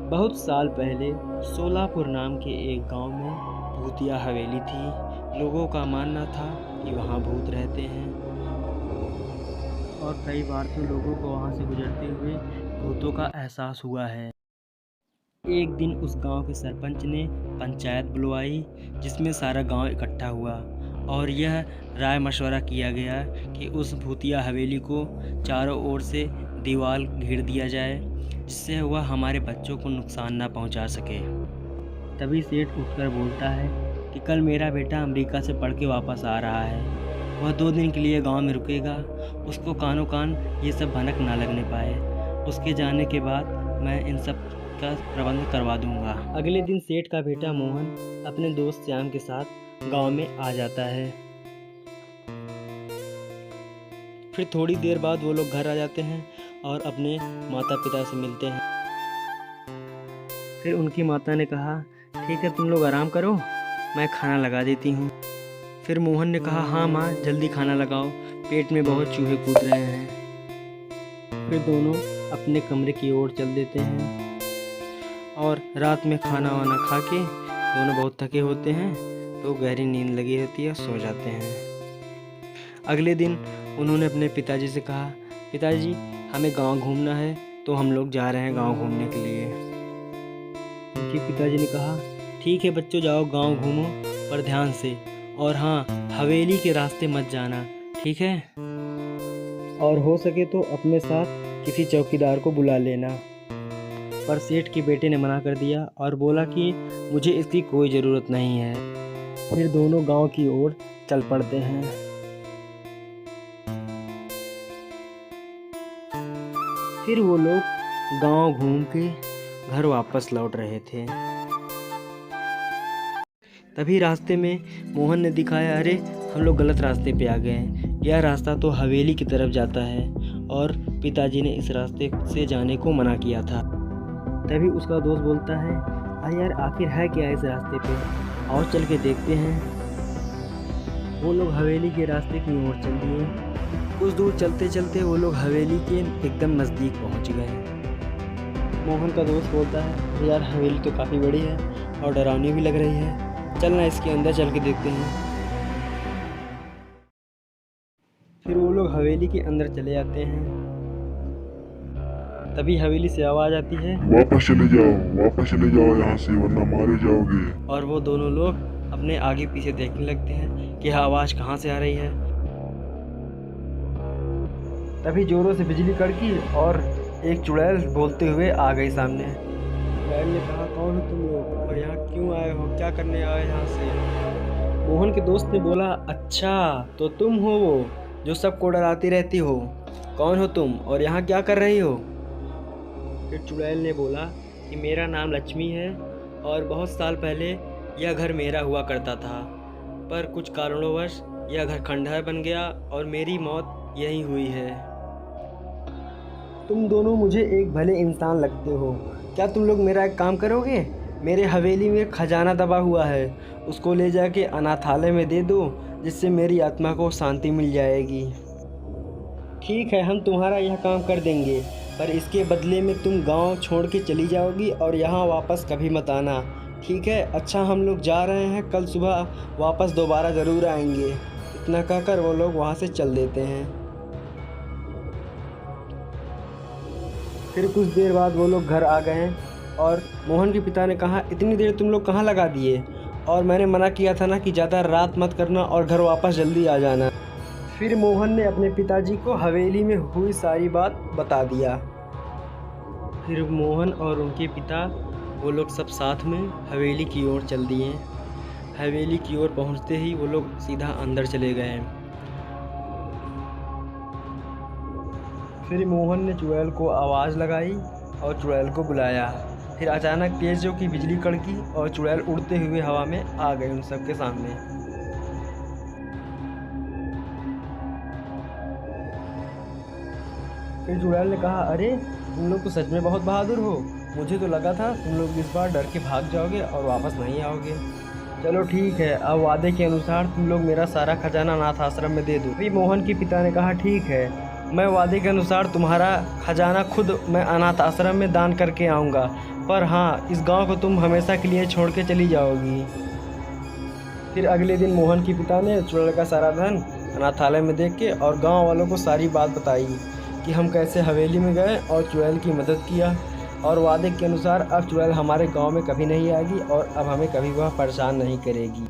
बहुत साल पहले सोलापुर नाम के एक गांव में भूतिया हवेली थी। लोगों का मानना था कि वहां भूत रहते हैं और कई बार तो लोगों को वहां से गुजरते हुए भूतों का एहसास हुआ है। एक दिन उस गांव के सरपंच ने पंचायत बुलवाई, जिसमें सारा गांव इकट्ठा हुआ और यह राय मशवरा किया गया कि उस भूतिया हवेली को चारों ओर से दीवार घेर दिया जाए, जिससे वह हमारे बच्चों को नुकसान ना पहुंचा सके। तभी सेठ उठकर बोलता है कि कल मेरा बेटा अमेरिका से पढ़ के वापस आ रहा है। वह 2 दिन के लिए गांव में रुकेगा। उसको कानों कान ये सब भनक ना लगने पाए। उसके जाने के बाद मैं इन सब का प्रबंध करवा दूंगा। अगले दिन सेठ का बेटा मोहन अपने दोस्त श्याम के साथ गांव में आ जाता है। फिर थोड़ी देर बाद वो लोग घर आ जाते हैं और अपने माता पिता से मिलते हैं। फिर उनकी माता ने कहा, ठीक है तुम लोग आराम करो, मैं खाना लगा देती हूँ। फिर मोहन ने कहा, हाँ माँ जल्दी खाना लगाओ, पेट में बहुत चूहे कूद रहे हैं। फिर दोनों अपने कमरे की ओर चल देते हैं और रात में खाना वाना खा के दोनों बहुत थके होते हैं तो गहरी नींद लगी होती है, सो जाते हैं। अगले दिन उन्होंने अपने पिताजी से कहा, पिताजी हमें गांव घूमना है, तो हम लोग जा रहे हैं गांव घूमने के लिए। उनके पिताजी ने कहा, ठीक है बच्चों जाओ गांव घूमो, पर ध्यान से, और हाँ हवेली के रास्ते मत जाना, ठीक है? और हो सके तो अपने साथ किसी चौकीदार को बुला लेना। पर सेठ के बेटे ने मना कर दिया और बोला कि मुझे इसकी कोई ज़रूरत नहीं है। फिर दोनों गांव की ओर चल पड़ते हैं। फिर वो लोग गांव घूम के घर वापस लौट रहे थे। तभी रास्ते में मोहन ने दिखाया, अरे हम लोग गलत रास्ते पे आ गए हैं, यह रास्ता तो हवेली की तरफ जाता है और पिताजी ने इस रास्ते से जाने को मना किया था। तभी उसका दोस्त बोलता है, अरे यार आखिर है क्या इस रास्ते पे, और चल के देखते हैं। वो लोग हवेली के रास्ते की ओर चल दिए। कुछ दूर चलते चलते वो लोग हवेली के एकदम नज़दीक पहुंच गए। मोहन का दोस्त बोलता है, यार हवेली तो काफ़ी बड़ी है और डरावनी भी लग रही है, चलना इसके अंदर चल के देखते हैं। फिर वो लोग हवेली के अंदर चले जाते हैं। तभी हवेली से आवाज़ आती है, वापस चले जाओ यहाँ से, वरना मारे जाओगे। और वो दोनों लोग अपने आगे पीछे देखने लगते हैं कि आवाज़ कहाँ से आ रही है। तभी जोरों से बिजली कड़की और एक चुड़ैल बोलते हुए आ गई सामने। चुड़ैल ने कहा, कौन हो तुम लोग और यहाँ क्यों आए हो, क्या करने आए यहाँ से? मोहन के दोस्त ने बोला, अच्छा तो तुम हो वो जो सबको डराती रहती हो, कौन हो तुम और यहाँ क्या कर रही हो? फिर चुड़ैल ने बोला कि मेरा नाम लक्ष्मी है और बहुत साल पहले यह घर मेरा हुआ करता था, पर कुछ कारणोंवश यह घर खंडहर बन गया और मेरी मौत यहीं हुई है। तुम दोनों मुझे एक भले इंसान लगते हो, क्या तुम लोग मेरा एक काम करोगे? मेरे हवेली में खजाना दबा हुआ है, उसको ले जाके अनाथालय में दे दो, जिससे मेरी आत्मा को शांति मिल जाएगी। ठीक है हम तुम्हारा यह काम कर देंगे, पर इसके बदले में तुम गांव छोड़ के चली जाओगी और यहाँ वापस कभी मत आना, ठीक है? अच्छा हम लोग जा रहे हैं, कल सुबह वापस दोबारा ज़रूर आएंगे। इतना कहकर वो लोग वहाँ से चल देते हैं। फिर कुछ देर बाद वो लोग घर आ गए और मोहन के पिता ने कहा, इतनी देर तुम लोग कहाँ लगा दिए, और मैंने मना किया था ना कि ज़्यादा रात मत करना और घर वापस जल्दी आ जाना। फिर मोहन ने अपने पिताजी को हवेली में हुई सारी बात बता दिया। फिर मोहन और उनके पिता वो लोग सब साथ में हवेली की ओर चल दिए। हवेली की ओर पहुंचते ही वो लोग सीधा अंदर चले गए। फिर मोहन ने चुड़ैल को आवाज़ लगाई और चुड़ैल को बुलाया। फिर अचानक तेज़ों की बिजली कड़की और चुड़ैल उड़ते हुए हवा में आ गई उन सबके सामने। फिर चुड़ैल ने कहा, अरे तुम लोग तो सच में बहुत बहादुर हो, मुझे तो लगा था तुम लोग इस बार डर के भाग जाओगे और वापस नहीं आओगे। चलो ठीक है, अब वादे के अनुसार तुम लोग मेरा सारा खजाना अनाथ आश्रम में दे दो। फिर मोहन के पिता ने कहा, ठीक है। मैं वादे के अनुसार तुम्हारा खजाना खुद मैं अनाथ आश्रम में दान करके आऊँगा, पर हाँ, इस गांव को तुम हमेशा के लिए छोड़ के चली जाओगी। फिर अगले दिन मोहन के पिता ने चुड़ैल का सारा धन अनाथालय में देख के और गांव वालों को सारी बात बताई कि हम कैसे हवेली में गए और चुड़ैल की मदद किया, और वादे के अनुसार अब चुड़ैल हमारे गांव में कभी नहीं आएगी और अब हमें कभी वह परेशान नहीं करेगी।